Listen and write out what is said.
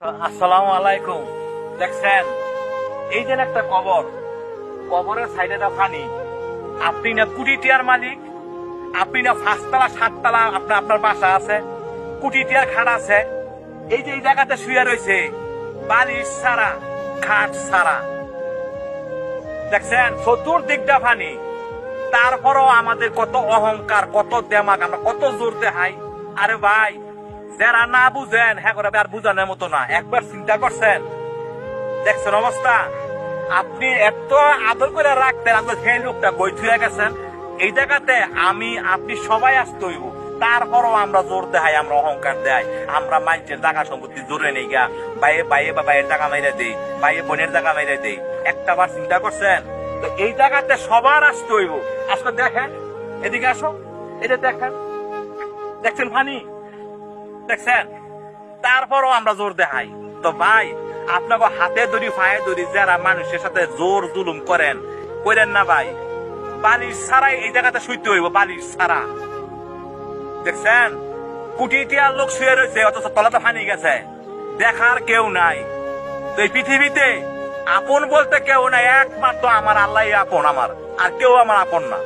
আসসালামু আলাইকুম। দেখছেন এই যে একটা কবর, কবরের সাইডে পানি। আপনি না কোটি টিয়ার মালিক, আপনি না 5 তলা 7 তলা আপনার বাসা আছে, কোটি টিয়ার খাট আছে। এই যে এই জায়গাতে শুয়ে রয়েছে বালিশ ছাড়া, খাট ছাড়া। দেখছেন চতুর্দিকটা পানি। তারপরও আমাদের কত অহংকার, কত দেমাগ, আমরা কত জোর দেখাই। আরে ভাই, যারা না বুঝেন হ্যাঁ করে আর বুঝানোর মতো না। একবার চিন্তা করছেন, দেখছেন অবস্থা। আপনি এত আদর করে রাখতেন, আপনার সেই লোকটা বই থুয়ে গেছেন। এই জায়গাতে আপনি সবাই আসতে হইব। তারপরও আমরা জোর দেখাই, আমরা অহংকার দেয়, আমরা মানুষের জায়গা সম্পত্তি জোরে নেই গা। বাইয়ে বা বাইয়ের জায়গা মাইরে দেই, বাইয়ে বোনের জায়গা মাইরে দেই। একটা বার চিন্তা করছেন? তো এই জায়গাতে সবার আসতে হইব। আজকে দেখেন, এদিকে আসো, এটা দেখেন, দেখছেন পানি, দেখছেন। তারপরও আমরা জোর দেখাই। তো ভাই, আপনাকে হাতে ধরি পায়ে ধরি যারা মানুষের সাথে জোর জুলুম করেন না ভাই। বালিশ ছাড়াই এই জায়গাতে শুইতে হইব, বালিশ ছাড়া। দেখছেন কোটি টিয়ার লোক শুয়ে রয়েছে, অথচ তলাতে পানি গেছে, দেখার কেউ নাই। তো এই পৃথিবীতে আপন বলতে কেউ নাই, একমাত্র আমার আল্লাহ আপন, আমার আর কেউ আমার আপন না।